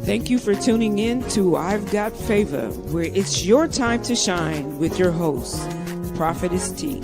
Thank you for tuning in to I've Got Favor, where it's your time to shine with your host, Prophetess T.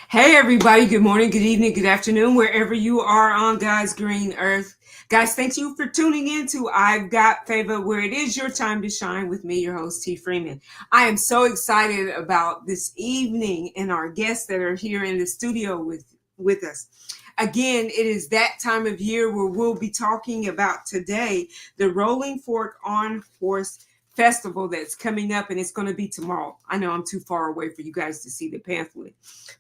Hey everybody, good morning, good evening, good afternoon, wherever you are on God's green earth. Guys, thank you for tuning in to I've Got Favor, where it is your time to shine with me, your host, T. Freeman. I am so excited about this evening and our guests that are here in the studio with us. Again, it is that time of year where we'll be talking about today the Rolling Fork on Horse Festival that's coming up, and it's going to be tomorrow. I know I'm too far away for you guys to see the pamphlet,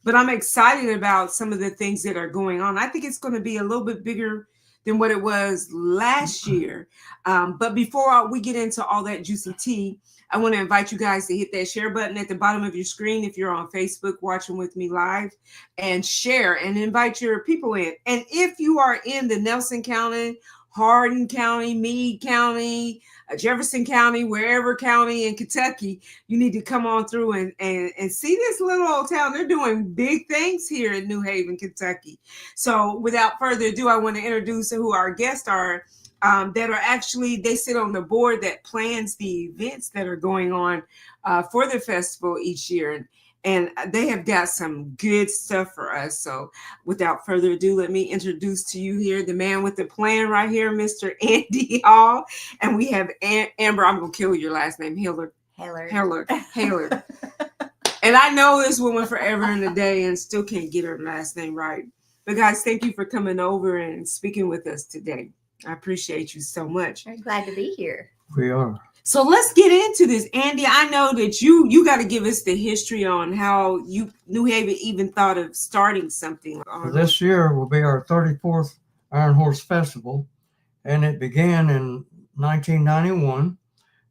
but I'm excited about some of the things that are going on. I think it's going to be a little bit bigger than what it was last year. But before we get into all that juicy tea, I want to invite you guys to hit that share button at the bottom of your screen if you're on Facebook watching with me live, and share and invite your people in. And if you are in the Nelson County, Hardin County, Meade County, Jefferson County, wherever county in Kentucky, you need to come on through and see this little old town. They're doing big things here in New Haven, Kentucky. So without further ado, I want to introduce who our guests are that are actually, they sit on the board that plans the events that are going on for the festival each year. And they have got some good stuff for us. So without further ado, let me introduce to you here the man with the plan right here, Mr. Andy Hall. And we have Amber. I'm going to kill your last name, Hellard. Hellard. And I know this woman forever and a day and still can't get her last name right. But guys, thank you for coming over and speaking with us today. I appreciate you so much. I'm glad to be here. We are. So let's get into this. Andy, I know that you got to give us the history on how New Haven even thought of starting something. Well, this year will be our 34th Iron Horse Festival, and it began in 1991.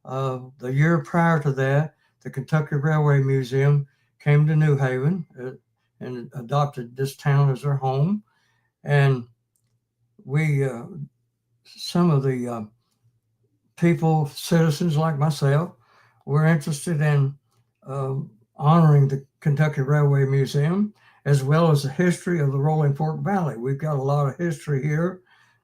The year prior to that, the Kentucky Railway Museum came to New Haven and adopted this town as their home. And we, some of the people, citizens like myself, were interested in honoring the Kentucky Railway Museum, as well as the history of the Rolling Fork Valley. We've got a lot of history here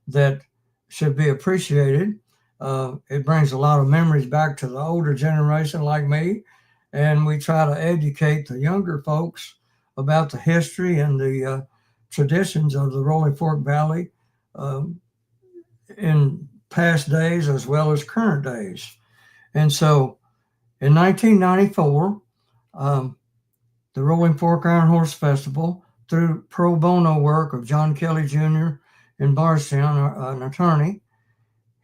that should be appreciated. It brings a lot of memories back to the older generation like me, and we try to educate the younger folks about the history and the traditions of the Rolling Fork Valley in past days as well as current days. And so in 1994, the Rolling Fork Iron Horse Festival, through pro bono work of John Kelly Jr. in Bardstown, an attorney,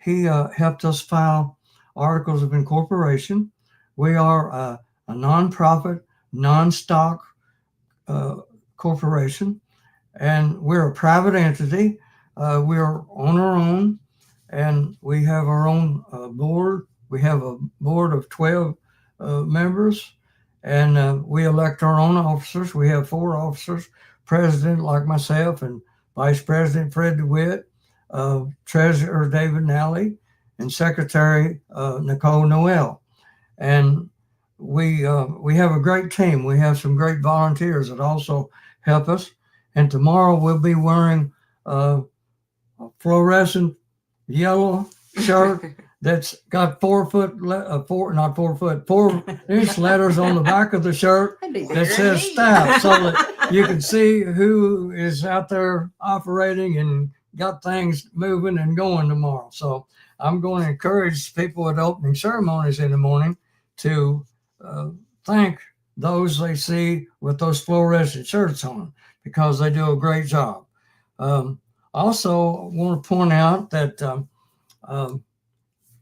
he helped us file articles of incorporation. We are a nonprofit, non-stock corporation, and we're a private entity. We are on our own, and we have our own board. We have a board of 12 members, and we elect our own officers. We have 4 officers, president like myself, and vice president Fred DeWitt, treasurer David Nally, and secretary Nicole Noel. And we have a great team. We have some great volunteers that also help us. And tomorrow we'll be wearing a fluorescent yellow shirt that's got 4-inch letters on the back of the shirt that says staff, so that you can see who is out there operating and got things moving and going tomorrow. So I'm going to encourage people at opening ceremonies in the morning to thank those they see with those fluorescent shirts on, because they do a great job. Also, I want to point out that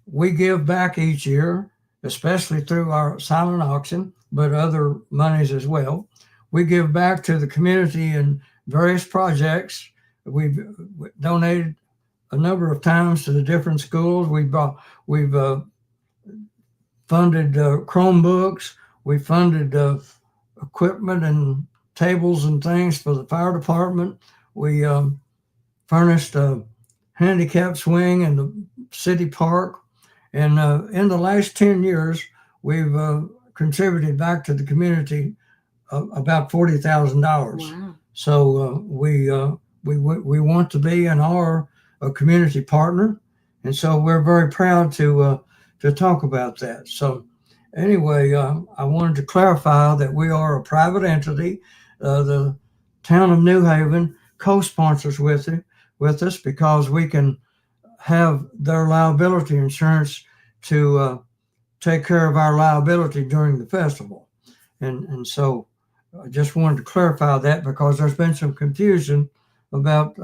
we give back each year, especially through our silent auction, but other monies as well. We give back to the community in various projects. We've donated a number of times to the different schools. We've funded Chromebooks. We funded equipment and tables and things for the fire department. We furnished a handicap swing in the city park. And in the last 10 years, we've contributed back to the community about $40,000. Wow. So we want to be and are a community partner, and so we're very proud to talk about that. So anyway, I wanted to clarify that we are a private entity. The town of New Haven co-sponsors with us because we can have their liability insurance to take care of our liability during the festival. And so I just wanted to clarify that because there's been some confusion about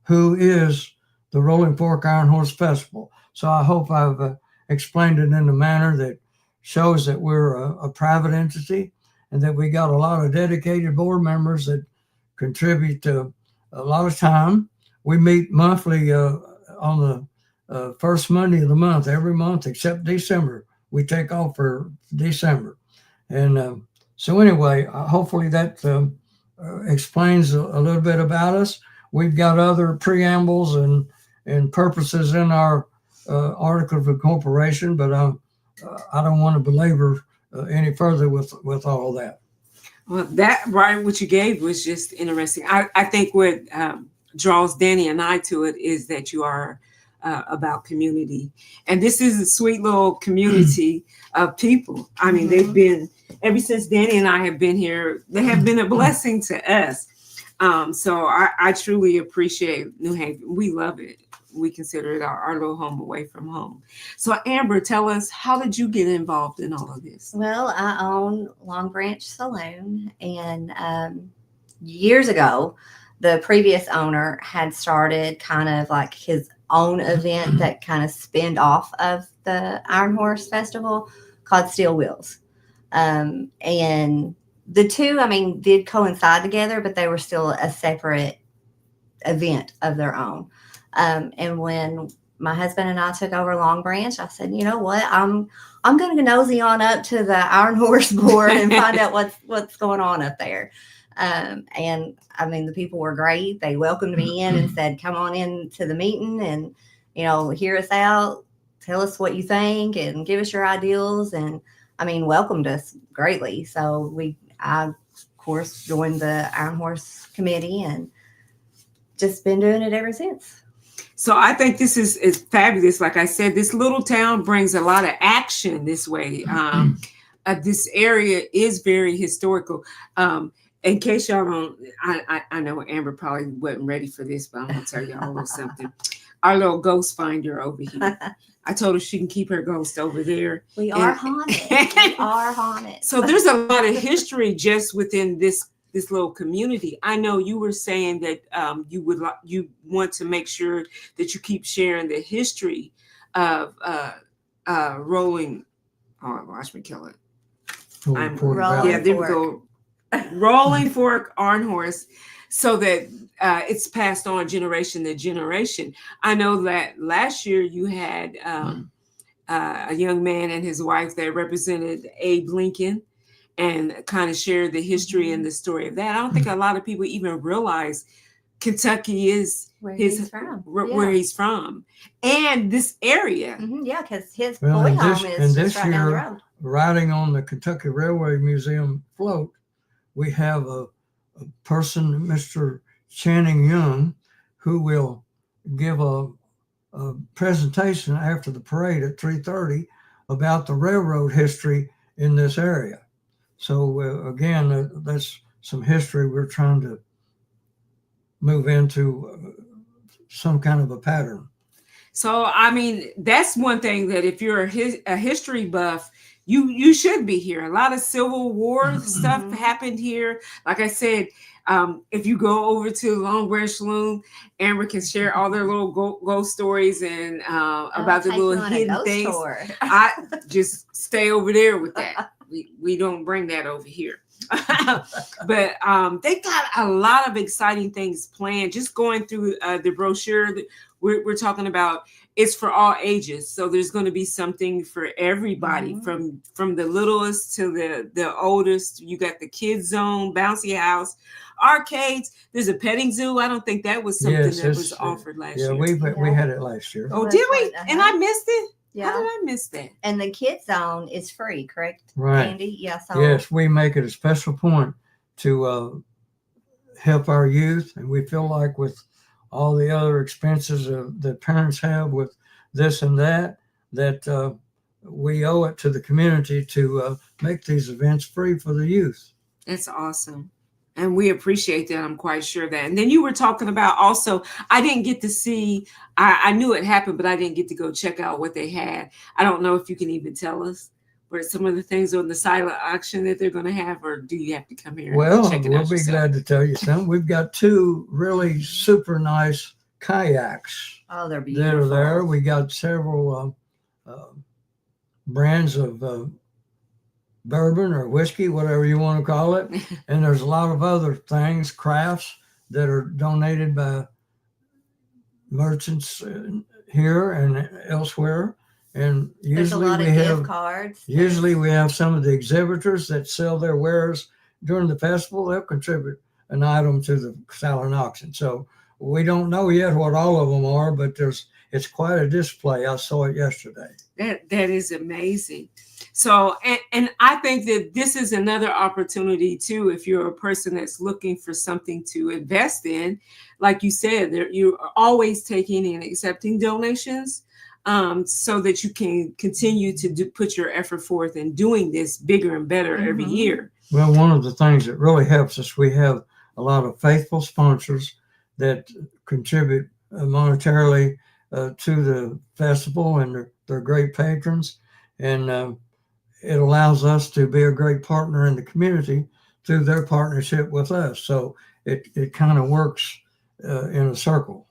who is the Rolling Fork Iron Horse Festival. So I hope I've explained it in a manner that shows that we're a private entity and that we got a lot of dedicated board members that contribute a lot of time. We meet monthly on the first Monday of the month, every month except December. We take off for December. And so anyway, hopefully that explains a little bit about us. We've got other preambles and purposes in our article of incorporation, but I don't want to belabor any further with all of that. Well, that, Brian, what you gave was just interesting. I think what draws Danny and I to it is that you are about community. And this is a sweet little community of people. I mean, they've been, ever since Danny and I have been here, they have been a blessing to us. So I truly appreciate New Haven. We love it. We consider it our little home away from home. So Amber, tell us, how did you get involved in all of this? Well, I own Long Branch Saloon, and years ago, the previous owner had started kind of like his own event that kind of spinned off of the Iron Horse Festival called Steel Wheels. And the two, I mean, did coincide together, but they were still a separate event of their own. And when my husband and I took over Long Branch, I said, you know what, I'm going to nosy on up to the Iron Horse board and find out what's going on up there. And I mean, the people were great. They welcomed me in and said, come on in to the meeting and, you know, hear us out, tell us what you think and give us your ideals. And I mean, welcomed us greatly. So I of course joined the Iron Horse committee and just been doing it ever since. So I think this is fabulous. Like I said, this little town brings a lot of action this way. This area is very historical. In case y'all don't, I know Amber probably wasn't ready for this, but I'm going to tell y'all a little something. Our little ghost finder over here. I told her she can keep her ghost over there. We are haunted. We are haunted. So there's a lot of history just within this little community. I know you were saying that you want to make sure that you keep sharing the history of rolling. Oh, watch me kill it. There we go. Rolling Fork Iron Horse, so that it's passed on generation to generation. I know that last year you had a young man and his wife that represented Abe Lincoln and kind of shared the history and the story of that. I don't think a lot of people even realize Kentucky is where he's from, and this area. Yeah, because his boy home is just right down the road. Riding on the Kentucky Railway Museum float, we have a person, Mr. Channing Young, who will give a presentation after the parade at 3:30 about the railroad history in this area. So again, that's some history we're trying to move into some kind of a pattern. So, I mean, that's one thing that if you're a history buff, you should be here. A lot of Civil War stuff happened here. Like I said, if you go over to Long Branch Saloon, Amber can share all their little ghost stories and about the little hidden things. I just stay over there with that. We don't bring that over here. But they got a lot of exciting things planned. Just going through the brochure that we're talking about, it's for all ages. So there's going to be something for everybody, Mhm. from the littlest to the oldest. You got the kids zone, bouncy house, arcades. There's a petting zoo. I don't think that was something Yes, that was it's offered last yeah, year. we had it last year. Oh, That's did we? what- And I missed it. How did Yeah. I miss that? And the kids zone is free, correct, Right. Andy? Yeah. So Yes, we make it a special point to help our youth, and we feel like with all the other expenses that parents have with this and that, that we owe it to the community to make these events free for the youth. It's awesome. And we appreciate that. I'm quite sure that. And then you were talking about also, I didn't get to see, I knew it happened, but I didn't get to go check out what they had. I don't know if you can even tell us what some of the things on the silent auction that they're going to have, or do you have to come here Well, and check it we'll out be yourself? glad to tell you something. We've got two really super nice kayaks oh, they're that beautiful. are there. We got several brands of bourbon or whiskey, whatever you want to call it. And there's a lot of other things, crafts that are donated by merchants here and elsewhere. And There's a usually lot we of gift have cards. usually we have some of the exhibitors that sell their wares during the festival. They'll contribute an item to the silent auction. So we don't know yet what all of them are, but it's quite a display. I saw it yesterday. That is amazing. So, and I think that this is another opportunity too. If you're a person that's looking for something to invest in, like you said, you're always taking and accepting donations, so that you can continue to put your effort forth in doing this bigger and better every Mhm. year. Well, one of the things that really helps us, we have a lot of faithful sponsors that contribute monetarily to the festival, and they're great patrons. And it allows us to be a great partner in the community through their partnership with us. So it kind of works in a circle.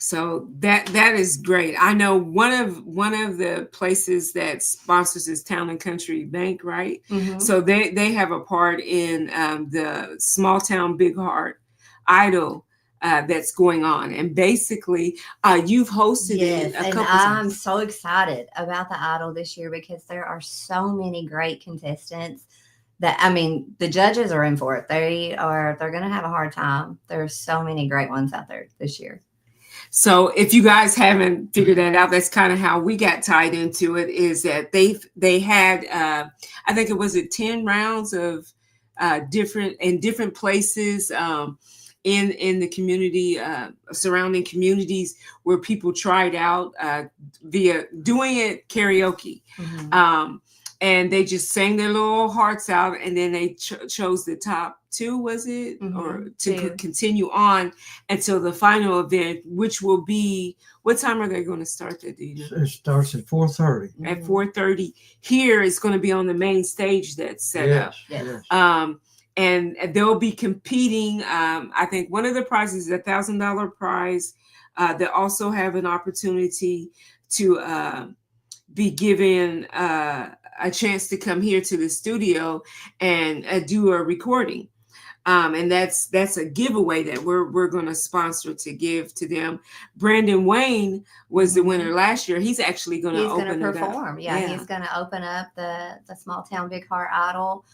So that is great. I know one of the places that sponsors is Town and Country Bank, right? Mhm. So they have a part in the Small Town Big Heart Idol that's going on, and basically you've hosted Yes, it a and couple I'm times. so excited about the Idol this year because there are so many great contestants that I mean the judges are in for it. They're gonna have a hard time. There's so many great ones out there this year. So if you guys haven't figured that out, that's kind of how we got tied into it. Is that they had I think it was 10 rounds of different places. In the community, surrounding communities, where people tried out via doing it karaoke. Mhm. And they just sang their little hearts out, and then they chose the top two, was it, or Mhm. to Two. continue on until the final event, which will be, what time are they going to start that? Do you know? It starts at 4:30. At Mhm. 4:30. Here is going to be on the main stage that's set up. Yes. Yes. And they'll be competing. I think one of the prizes is $1,000 prize. They also have an opportunity to be given a chance to come here to the studio and do a recording. And that's a giveaway that we're going to sponsor to give to them. Brandon Wayne was the winner last year. He's actually going to He's going open to it up. perform. Yeah, he's going to open up the Small Town Big Heart Idol,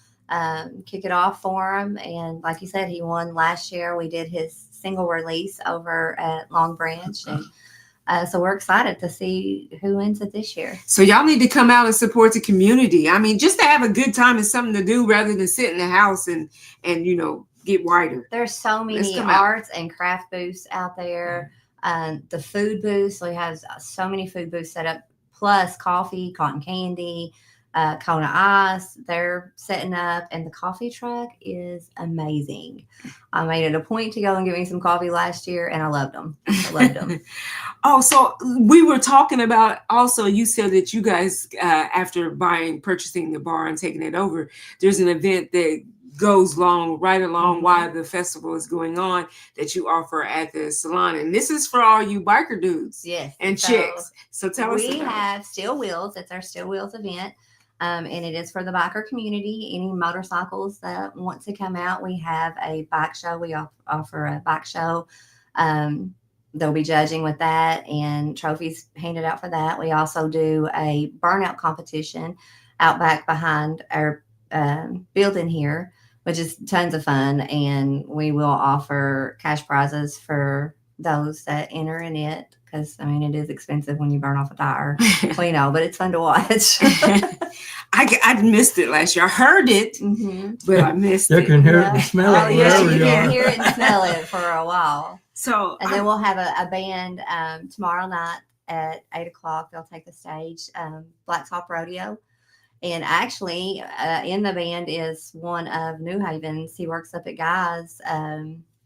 kick it off for him. And like you said, he won last year. We did his single release over at Long Branch, and so we're excited to see who wins it this year. So y'all need to come out and support the community. I mean, just to have a good time and something to do rather than sit in the house and get whiter. There's so many arts and craft booths out there. The food booths, so he has so many food booths set up, plus coffee, cotton candy, Kona Ice. They're setting up, and the coffee truck is amazing. I made it a point to go and get me some coffee last year, and I loved them. Oh, so we were talking about also, you said that you guys, after purchasing the bar and taking it over, there's an event that goes right along while the festival is going on that you offer at the salon. And this is for all you biker dudes and chicks. So tell us about it. We have Steel Wheels. It's our Steel Wheels event. And it is for the biker community. Any motorcycles that want to come out, we have a bike show. We offer a bike show. they'll be judging with that and trophies handed out for that. We also do a burnout competition out back behind our building here, which is tons of fun. And we will offer cash prizes for those that enter in it. Because, I mean, it is expensive when you burn off a tire. We know, but it's fun to watch. I missed it last year. I heard it, but I missed You it. can hear it and smell it. Oh, yes, wherever you you can are. hear it and smell it for a while. So, And then we'll have a band tomorrow night at 8 o'clock. They'll take the stage, Black Top Rodeo. And actually, in the band is one of New Haven's. He works up at Guy's,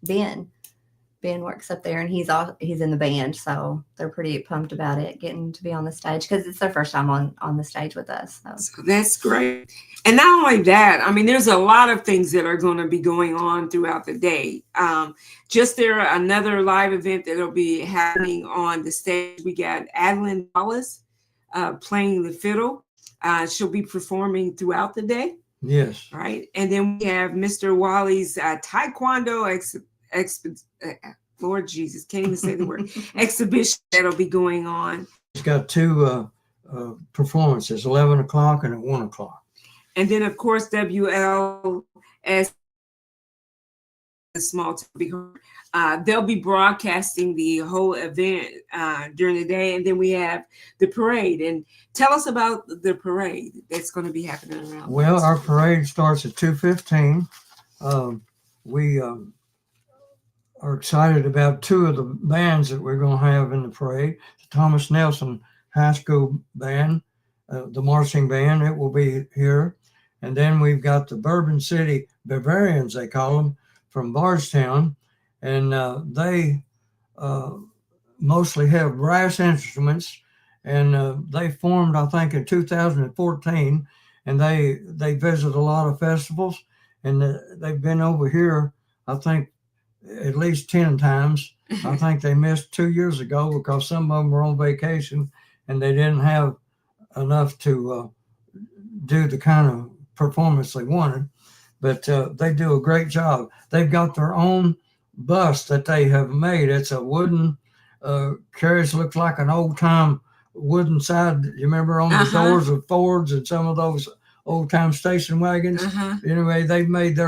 Ben. Ben works up there, and he's in the band, so they're pretty pumped about it, getting to be on the stage because it's their first time on the stage with us. So that's great. And not only that, I mean, there's a lot of things that are going to be going on throughout the day. Just another live event that'll be happening on the stage. We got Adeline Wallace playing the fiddle. She'll be performing throughout the day. Yes. Right. And then we have Mr. Wally's Taekwondo Lord Jesus, can't even say the word, exhibition that'll be going on. It's got two performances, 11 o'clock and at 1 o'clock. And then, of course, WLS, the small town, they'll be broadcasting the whole event during the day. And then we have the parade. And tell us about the parade that's going to be happening around. Well, our parade starts at 2:15. We are excited about two of the bands that we're going to have in the parade. The Thomas Nelson High School Band, the marching band, it will be here. And then we've got the Bourbon City Bavarians, they call them, from Bardstown. And they mostly have brass instruments. And they formed, I think, in 2014. And they visit a lot of festivals. And they've been over here, I think, at least 10 times. I think they missed 2 years ago because some of them were on vacation and they didn't have enough to do the kind of performance they wanted. But they do a great job. They've got their own bus that they have made. It's a wooden carriage, looks like an old time wooden side. You remember on the doors of Fords and some of those old time station wagons? Anyway, they've made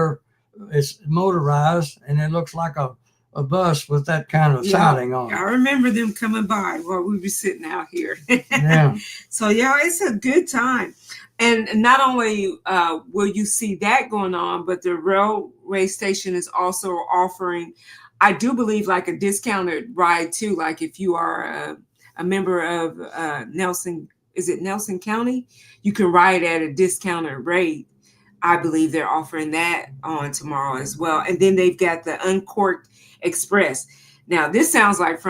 it's motorized and it looks like a bus with that kind of siding on it. I remember them coming by while we were sitting out here. Yeah. So it's a good time. And not only will you see that going on, but the railway station is also offering, I do believe, like a discounted ride too. Like if you are a member of Nelson County, you can ride at a discounted rate. I believe they're offering that on tomorrow as well. And then they've got the Uncorked Express. Now, this sounds like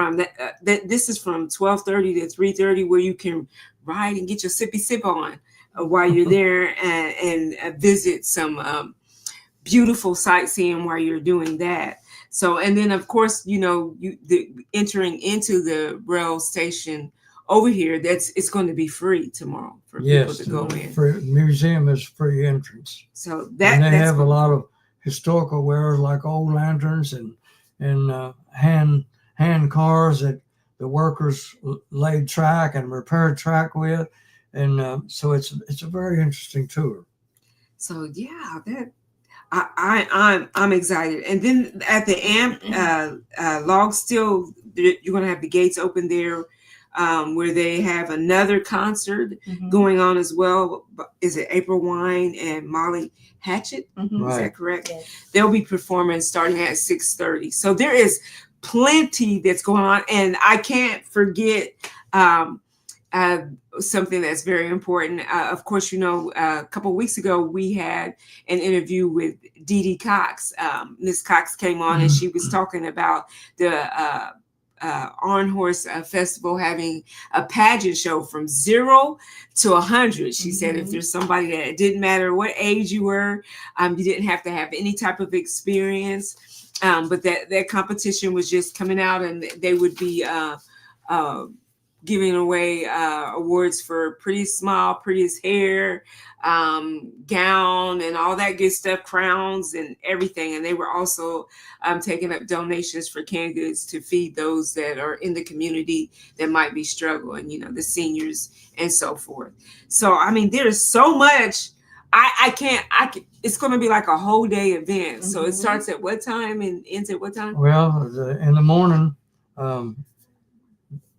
this is from 12:30 to 3:30 where you can ride and get your sippy sip on while you're there and visit some beautiful sightseeing while you're doing that. So, and then of course, entering into the rail station over here, it's going to be free tomorrow for people to go in. The museum is free entrance. So they have a lot of historical wares like old lanterns and hand cars that the workers laid track and repaired track with, and so it's a very interesting tour. So I'm excited. And then at the AMP Log Still, you're going to have the gates open there. Where they have another concert going on as well. Is it April Wine and Molly Hatchet? Is that correct? Yes. They'll be performing starting at 6:30. So there is plenty that's going on. And I can't forget something that's very important. Of course, a couple of weeks ago, we had an interview with Dee Dee Cox. Miss Cox came on and she was talking about the Iron Horse Festival having a pageant show from 0 to 100. She said if there's somebody that it didn't matter what age you were, you didn't have to have any type of experience, but that competition was just coming out and they would be giving away awards for prettiest smile, prettiest hair, gown, and all that good stuff, crowns and everything. And they were also taking up donations for canned goods to feed those that are in the community that might be struggling, the seniors and so forth. So, I mean, there's so much. It's going to be like a whole day event. So it starts at what time and ends at what time? Well, in the morning,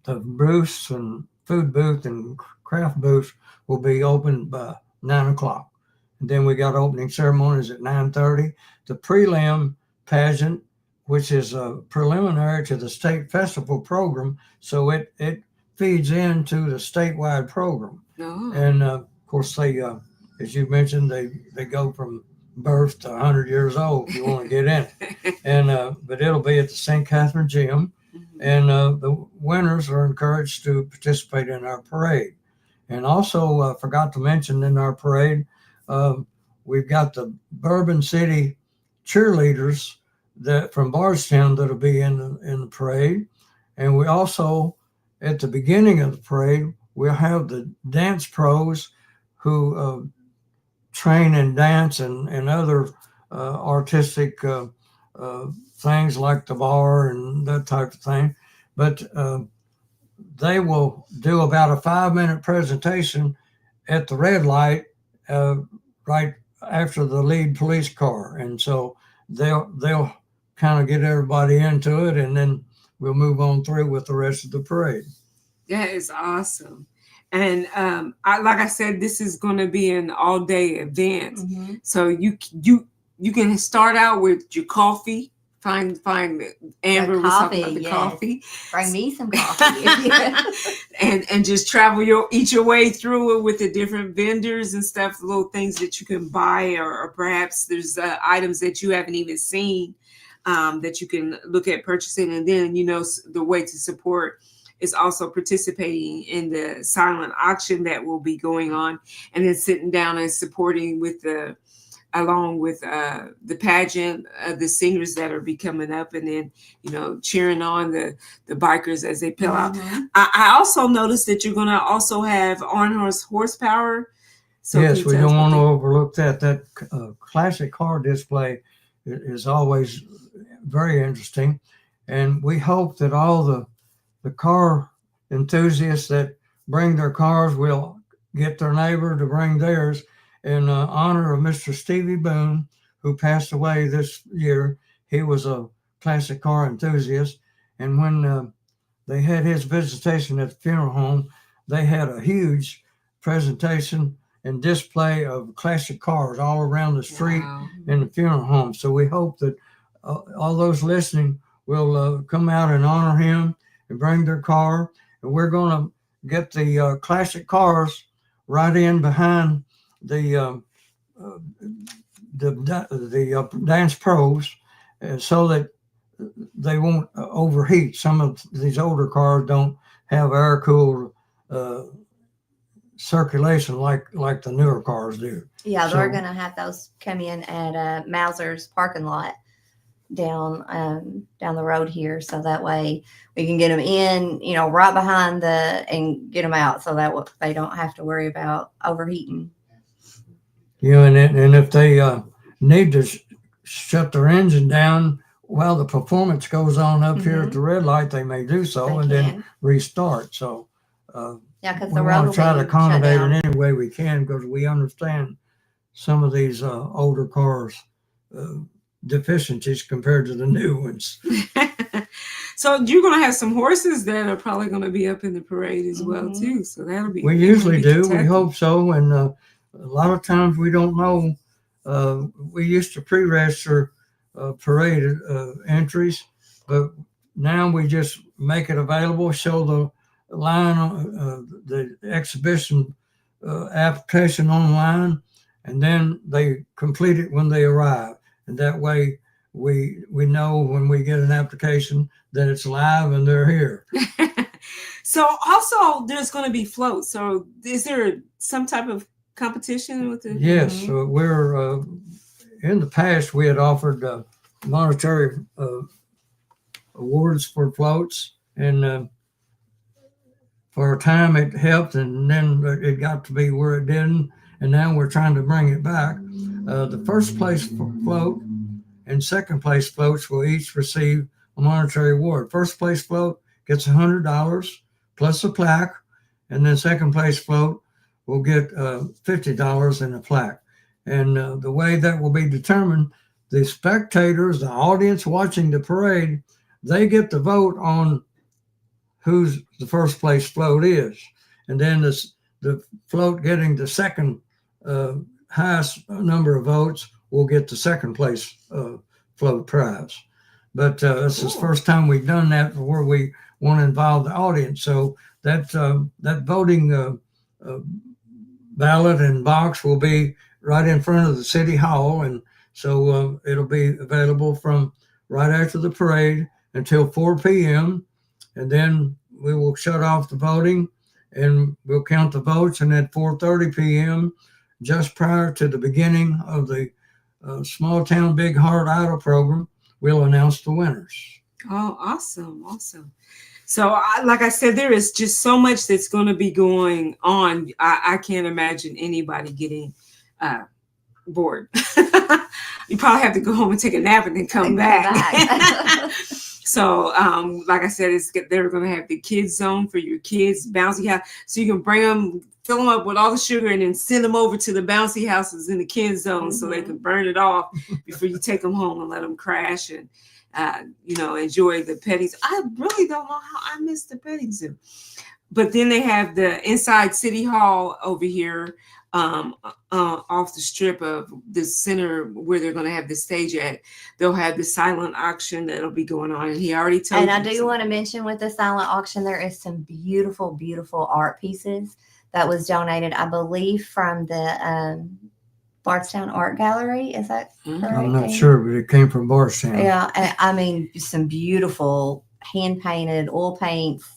the booths and food booth and craft booths will be open by 9 o'clock. And then we got opening ceremonies at 9:30. The prelim pageant, which is a preliminary to the state festival program, so it feeds into the statewide program. Oh. And of course, they, as you mentioned, they go from birth to 100 years old if you want to get in it. And but it'll be at the St. Catherine Gym. And the winners are encouraged to participate in our parade. And also, forgot to mention in our parade, we've got the Bourbon City cheerleaders that from Bardstown that'll be in the parade. And we also, at the beginning of the parade, we'll have the dance pros who train in dance and other artistic things like the bar and that type of thing. But they will do about a 5-minute presentation at the red light right after the lead police car. And so they'll kind of get everybody into it, and then we'll move on through with the rest of the parade. That is awesome. And like I said, this is going to be an all-day event. So you can start out with your coffee. Find Amber was talking about the coffee. Bring me some coffee. and just travel eat your way through it with the different vendors and stuff, little things that you can buy, or perhaps there's items that you haven't even seen that you can look at purchasing. And then, the way to support is also participating in the silent auction that will be going on, and then sitting down and supporting along with the pageant, the singers that are be coming up, and then, cheering on the bikers as they peel out. I also noticed that you're going to also have on-horse horsepower. So yes, we don't want to overlook that. That classic car display is always very interesting. And we hope that all the car enthusiasts that bring their cars will get their neighbor to bring theirs. In honor of Mr. Stevie Boone, who passed away this year. He was a classic car enthusiast. And when they had his visitation at the funeral home, they had a huge presentation and display of classic cars all around the street in the funeral home. So we hope that all those listening will come out and honor him and bring their car. And we're going to get the classic cars right in behind the dance pros, so that they won't overheat. Some of these older cars don't have air cooled circulation like the newer cars do. Yeah, they're going to have those come in at Mauser's parking lot down the road here, so that way we can get them in, right behind and get them out, so that they don't have to worry about overheating. And if they need to shut their engine down while the performance goes on up here at the red light, they may do so then restart. So because we want to try to accommodate in any way we can, because we understand some of these older cars' deficiencies compared to the new ones. So you're going to have some horses that are probably going to be up in the parade as well too. So that'll be. We usually do. We hope so, and a lot of times we don't know. We used to pre-register parade entries, but now we just make it available, show the line, the exhibition application online, and then they complete it when they arrive. And that way we know when we get an application that it's live and they're here. So also there's going to be floats. So is there some type of competition with it? Yes, we're in the past we had offered monetary awards for floats, and For a time, it helped, and then it got to be where it didn't, and now we're trying to bring it back. The first place float and second place floats will each receive a monetary award. First place float gets $100 plus a plaque, and then second place float will get $50 in a plaque. And the way that will be determined, the spectators, the audience watching the parade, they get to vote on who's the first place float is. And then the float getting the second highest number of votes will get the second place float prize. But this is the first time we've done that where we want to involve the audience. So that voting ballot and box will be right in front of the city hall. And so it'll be available from right after the parade until 4 p.m. And then we will shut off the voting and we'll count the votes. And at 4:30 p.m., just prior to the beginning of the Small Town Big Heart Idol program, we'll announce the winners. Oh, awesome. So, like I said, there is just so much that's going to be going on. I can't imagine anybody getting bored. You probably have to go home and take a nap and then come back. So, like I said, they're going to have the kids zone for your kids, bouncy house. So you can bring them, fill them up with all the sugar and then send them over to the bouncy houses in the kids zone so they can burn it off before you take them home and let them crash and, enjoy the petting zoo. I really don't know how I missed the petting zoo. But then they have the inside City Hall over here off the strip of the center where they're going to have the stage at. They'll have the silent auction that'll be going on. And he already told me. And I do want to mention with the silent auction, there is some beautiful, beautiful art pieces that was donated, I believe, from the Bardstown Art Gallery. Is that correct? I'm not sure, but it came from Bardstown. Yeah. I mean, some beautiful hand-painted oil paints,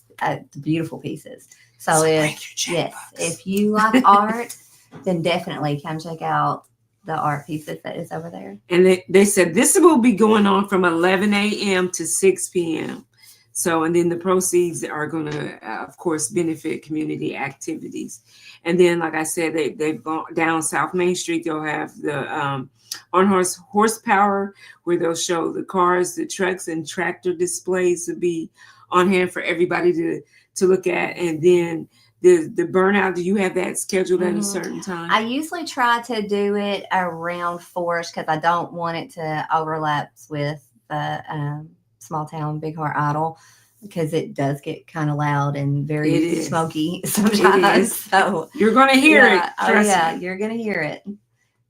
beautiful pieces. So if you like art, then definitely come check out the art pieces that is over there. And they said this will be going on from 11 a.m. to 6 p.m. So, and then the proceeds are going to, of course, benefit community activities. And then, like I said, they've gone down South Main Street. They'll have the on horsepower where they'll show the cars, the trucks, and tractor displays to be on hand for everybody to look at. And then the burnout, do you have that scheduled at a certain time? I usually try to do it around 4-ish because I don't want it to overlap with the Small Town Big Heart Idol because it does get kind of loud and very smoky sometimes. So you're going to hear it. You're going to hear it.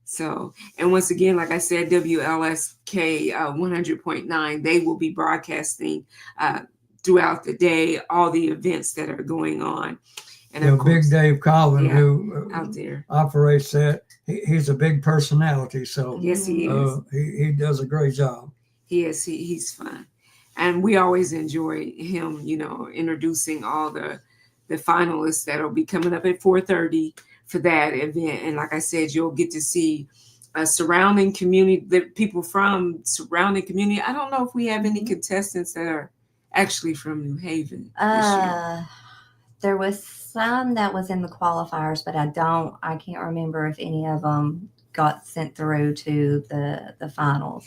So, and once again, like I said, WLSK 100.9, they will be broadcasting throughout the day all the events that are going on. And Big Dave Colvin, who out there operates that, he's a big personality. So yes, he is. He does a great job. He is. He's fun, and we always enjoy him. Introducing all the finalists that'll be coming up at 4:30 for that event. And like I said, you'll get to see surrounding community, the people from surrounding community. I don't know if we have any contestants that are actually from New Haven this year. There was some that was in the qualifiers, but I can't remember if any of them got sent through to the finals.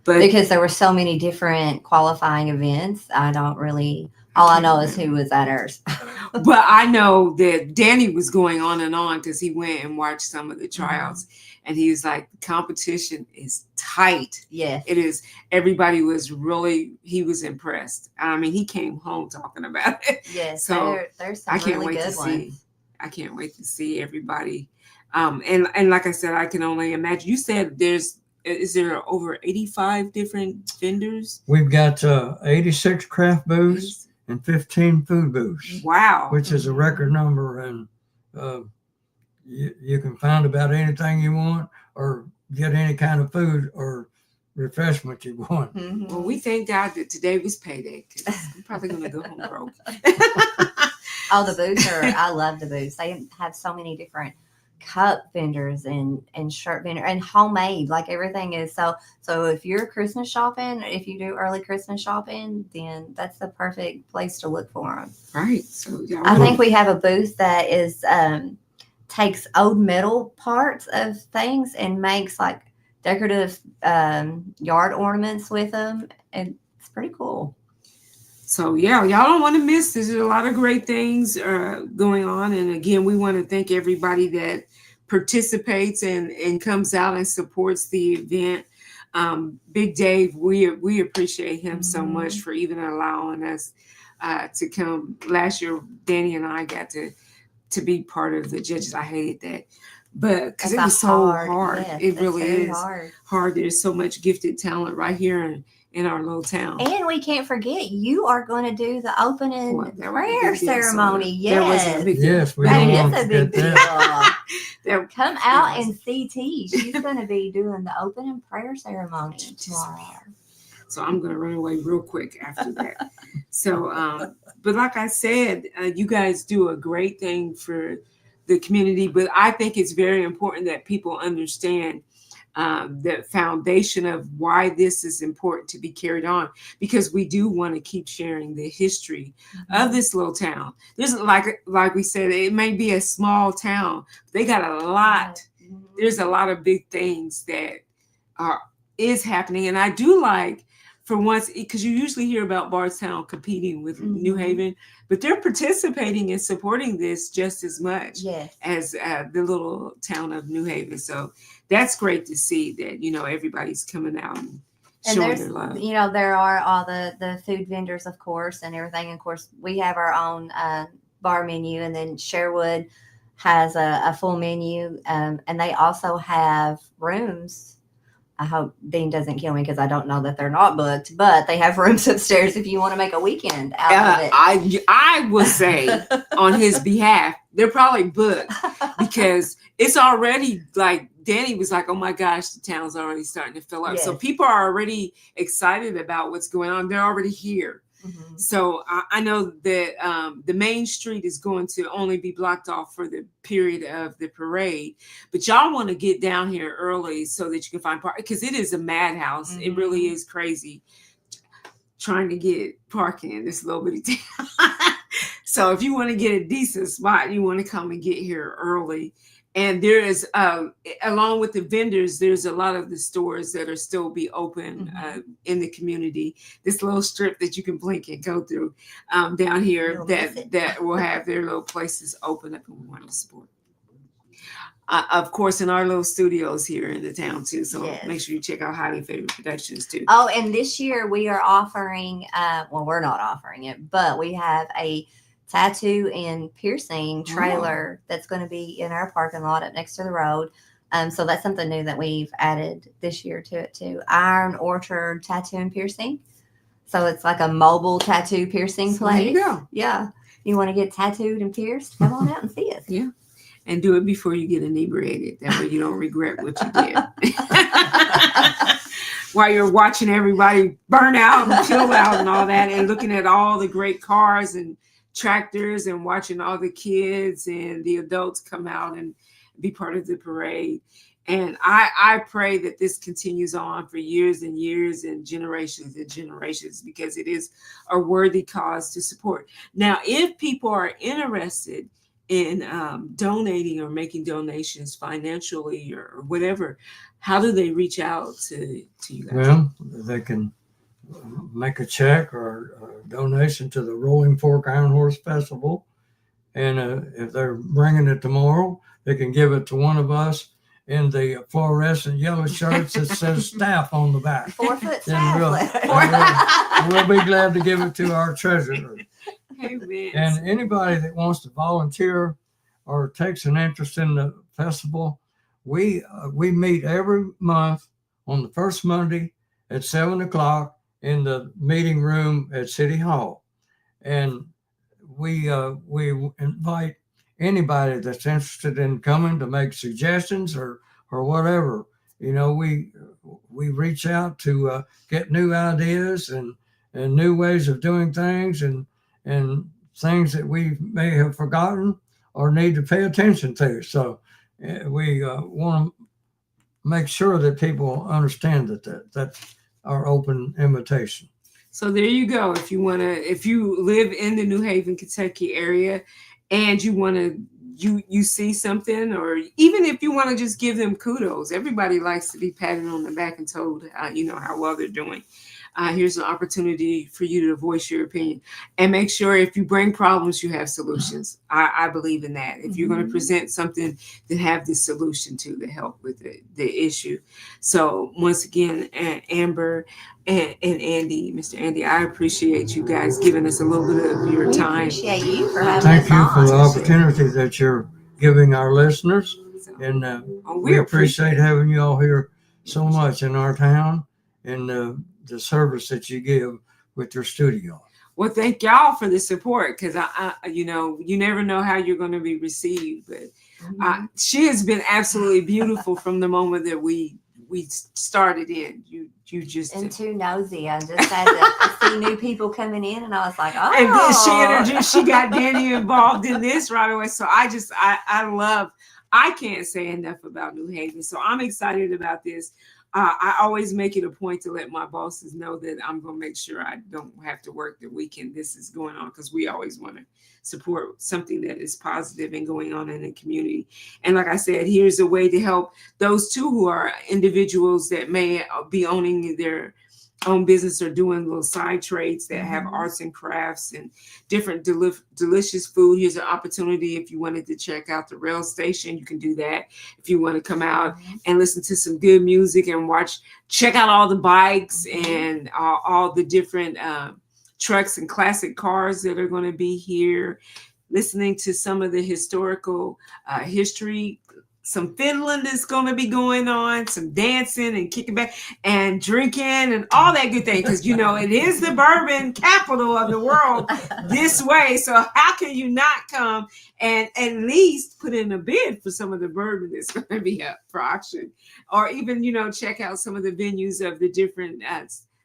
But because there were so many different qualifying events, I don't really, all I know is who was at ours. But I know that Danny was going on and on because he went and watched some of the tryouts. And he was like, the competition is tight. Yes. It is. Everybody was he was impressed. I mean, he came home talking about it. Yes. So there's some really good ones. I can't wait to see everybody. And like I said, I can only imagine. You said is there over 85 different vendors? We've got 86 craft booths and 15 food booths. Wow. Which is a record number. And you can find about anything you want or get any kind of food or refreshment you want. Mm-hmm. Well, we thank God that today was payday because I'm probably going to go home broke. Oh, the booths I love the booths. They have so many different cup vendors and shirt vendor and homemade. Like everything is so if you're Christmas shopping, if you do early Christmas shopping, then that's the perfect place to look for them. Right. So y'all I think we have a booth that is takes old metal parts of things and makes like decorative yard ornaments with them, and it's pretty cool. So yeah, y'all don't want to miss. There's a lot of great things going on, and again, we want to thank everybody that participates and comes out and supports the event. Big Dave, we appreciate him so much for even allowing us to come. Last year, Danny and I got to be part of the judges. I hated that, but because it was so hard. Yes, it really is hard. There's so much gifted talent right here in our little town. And we can't forget, you are going to do the opening prayer deal, ceremony. That wasn't a big deal. Yes, we That don't is want a to big forget deal. that. Come out and see T. She's going to be doing the opening prayer ceremony tomorrow. So I'm going to run away real quick after that. So, but like I said, you guys do a great thing for the community, but I think it's very important that people understand the foundation of why this is important to be carried on, because we do want to keep sharing the history of this little town. There's like we said, it may be a small town. They got a lot. There's a lot of big things that is happening, and I do like, for once, because you usually hear about Bardstown competing with New Haven, but they're participating and supporting this just as much as the little town of New Haven. So that's great to see that, everybody's coming out and showing their love. There are all the food vendors, of course, and everything. Of course, we have our own bar menu, and then Sherwood has a full menu, and they also have rooms. I hope Dean doesn't kill me because I don't know that they're not booked, but they have rooms upstairs if you want to make a weekend out of it. I will say on his behalf, they're probably booked because it's already like Danny was like, oh my gosh, the town's already starting to fill up. Yes. So people are already excited about what's going on. They're already here. Mm-hmm. So I know that the main street is going to only be blocked off for the period of the parade, but y'all want to get down here early so that you can find parking, because it is a madhouse. Mm-hmm. It really is crazy trying to get parking in this little bitty town. So if you want to get a decent spot, you want to come and get here early. And there is, along with the vendors, there's a lot of the stores that are still be open in the community. This little strip that you can blink and go through down here that will have their little places open up, and we want to support. Of course, in our little studios here in the town too. So make sure you check out Highly Favored Productions too. Oh, and this year we are offering, well, we're not offering it, but we have a tattoo and piercing trailer that's going to be in our parking lot up next to the road. So that's something new that we've added this year to it too. Iron Orchard Tattoo and Piercing. So it's like a mobile tattoo piercing place. There you go. Yeah. You want to get tattooed and pierced? Come on out and see us. Yeah. And do it before you get inebriated. That way you don't regret what you did. While you're watching everybody burn out and chill out and all that, and looking at all the great cars and tractors and watching all the kids and the adults come out and be part of the parade. And I pray that this continues on for years and years and generations, because it is a worthy cause to support. Now, if people are interested in donating or making donations financially or whatever, how do they reach out to you guys? Well, they can make a check or a donation to the Rolling Fork Iron Horse Festival. And if they're bringing it tomorrow, they can give it to one of us in the fluorescent yellow shirts that says staff on the back. 4 foot staff. We'll be glad to give it to our treasurer. Amen. And anybody that wants to volunteer or takes an interest in the festival, we meet every month on the first Monday at 7:00 in the meeting room at City Hall. And we invite anybody that's interested in coming to make suggestions or whatever. We reach out to get new ideas and new ways of doing things and things that we may have forgotten or need to pay attention to. So we want to make sure that people understand that's our open invitation. So there you go. If you live in the New Haven, Kentucky area, and you want to, you see something, or even if you want to just give them kudos, everybody likes to be patted on the back and told, how well they're doing. Here's an opportunity for you to voice your opinion, and make sure if you bring problems, you have solutions. I believe in that. If you're going to present something, then have the solution to help with the issue. So once again, Amber and Andy, Mr. Andy, I appreciate you guys giving us a little bit of your time. We appreciate you for having Thank us you for on. the opportunity that you're giving our listeners, and we appreciate having you all here so much in our town, and the service that you give with your studio. Well, thank y'all for the support, because you never know how you're going to be received. But she has been absolutely beautiful from the moment that we started in. You just and too nosy. I just had to see new people coming in, and I was like, oh. And then she got Danny involved in this right away. So I can't say enough about New Haven. So I'm excited about this. I always make it a point to let my bosses know that I'm going to make sure I don't have to work the weekend this is going on, because we always want to support something that is positive and going on in the community. And like I said, here's a way to help those too who are individuals that may be owning their own business or doing little side trades that have arts and crafts and different delicious food. Here's an opportunity. If you wanted to check out the rail station, you can do that. If you want to come out and listen to some good music and check out all the bikes and all the different trucks and classic cars that are going to be here, listening to some of the historical history. Some Finland is going to be going on, some dancing and kicking back and drinking and all that good thing. Because, it is the bourbon capital of the world this way. So how can you not come and at least put in a bid for some of the bourbon that's going to be up for auction? Or even, check out some of the venues of the different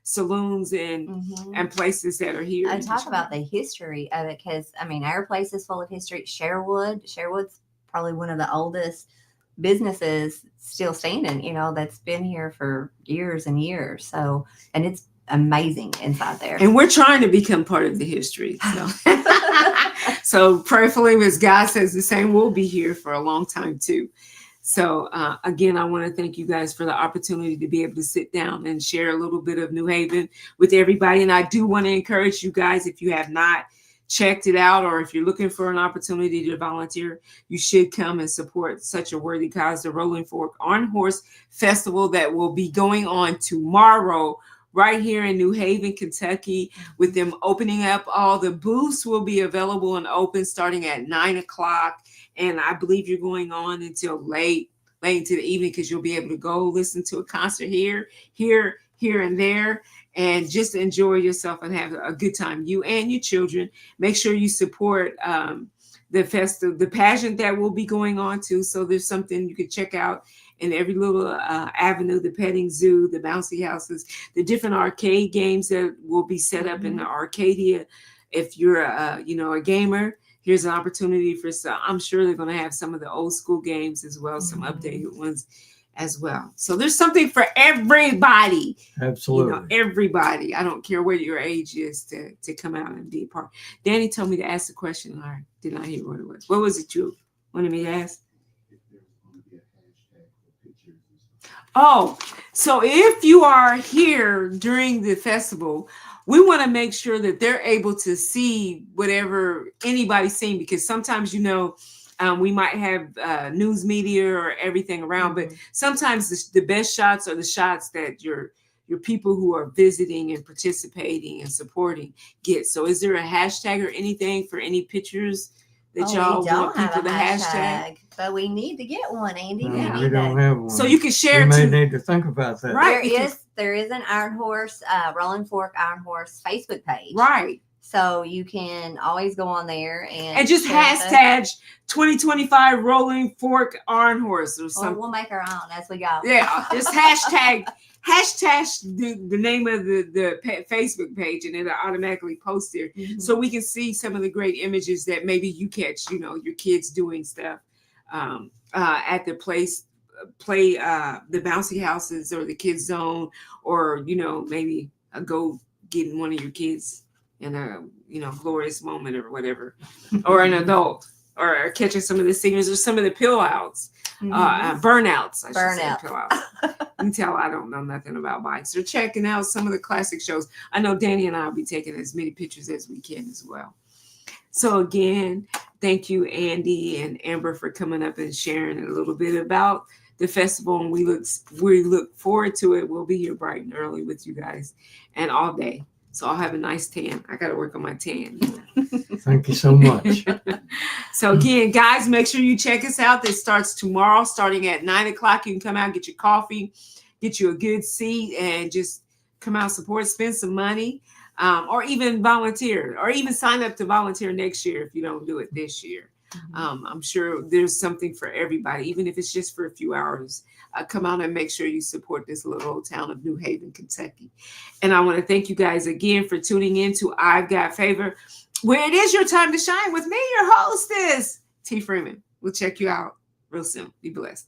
saloons and places that are here. And talk about the history of it, because, our place is full of history. Sherwood's probably one of the oldest businesses still standing, that's been here for years and years. So, and it's amazing inside there. And we're trying to become part of the history. So, so prayerfully, as God says the same, we'll be here for a long time too. So again, I want to thank you guys for the opportunity to be able to sit down and share a little bit of New Haven with everybody. And I do want to encourage you guys, if you have not checked it out, or if you're looking for an opportunity to volunteer, you should come and support such a worthy cause, the Rolling Fork on Horse Festival that will be going on tomorrow right here in New Haven, Kentucky. With them opening up, all the booths will be available and open starting at 9:00, and I believe you're going on until late into the evening, because you'll be able to go listen to a concert here and there, and just enjoy yourself and have a good time, you and your children. Make sure you support the pageant that will be going on too. So there's something you can check out in every little avenue: the petting zoo, the bouncy houses, the different arcade games that will be set up in the Arcadia. If you're a gamer, here's an opportunity for some. I'm sure they're going to have some of the old school games as well, some updated ones as well. So there's something for everybody. Absolutely. Everybody. I don't care what your age is to come out and be a part. Danny told me to ask a question, and I did not hear what it was. What was it you wanted me to ask? Oh, so if you are here during the festival, we want to make sure that they're able to see whatever anybody's seeing, because sometimes, we might have news media or everything around, but sometimes the best shots are the shots that your people who are visiting and participating and supporting get. So is there a hashtag or anything for any pictures that y'all want people to hashtag? But we need to get one, Andy. No, we don't have one. So you can share. We may need to think about that. Right. There is an Iron Horse, Rolling Fork Iron Horse Facebook page. Right. So you can always go on there and just hashtag 2025 Rolling Fork Iron Horse or something. Or we'll make our own as we go. Yeah, just hashtag the name of the Facebook page, and it'll automatically post there, so we can see some of the great images that maybe you catch, your kids doing stuff at the place, play the bouncy houses or the kids zone, or maybe go getting one of your kids in a glorious moment or whatever, or an adult, or catching some of the seniors or some of the pill outs, burnouts. I should say pill outs. You can tell I don't know nothing about bikes. Or checking out some of the classic shows. I know Danny and I will be taking as many pictures as we can as well. So again, thank you, Andy and Amber, for coming up and sharing a little bit about the festival, and we look forward to it. We'll be here bright and early with you guys, and all day. So I'll have a nice tan. I got to work on my tan. Thank you so much. So again, guys, make sure you check us out. This starts tomorrow, starting at 9:00. You can come out, get your coffee, get you a good seat, and just come out, support, spend some money, or even volunteer, or even sign up to volunteer next year if you don't do it this year. I'm sure there's something for everybody, even if it's just for a few hours. Come out and make sure you support this little old town of New Haven, Kentucky. And I want to thank you guys again for tuning in to I've Got Favor, where it is your time to shine with me, your hostess, T. Freeman. We'll check you out real soon. Be blessed.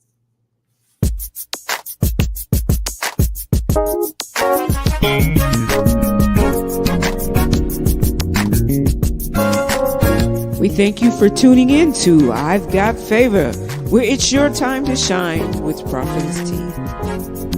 We thank you for tuning in to I've Got Favor, where it's your time to shine with Prophetess T.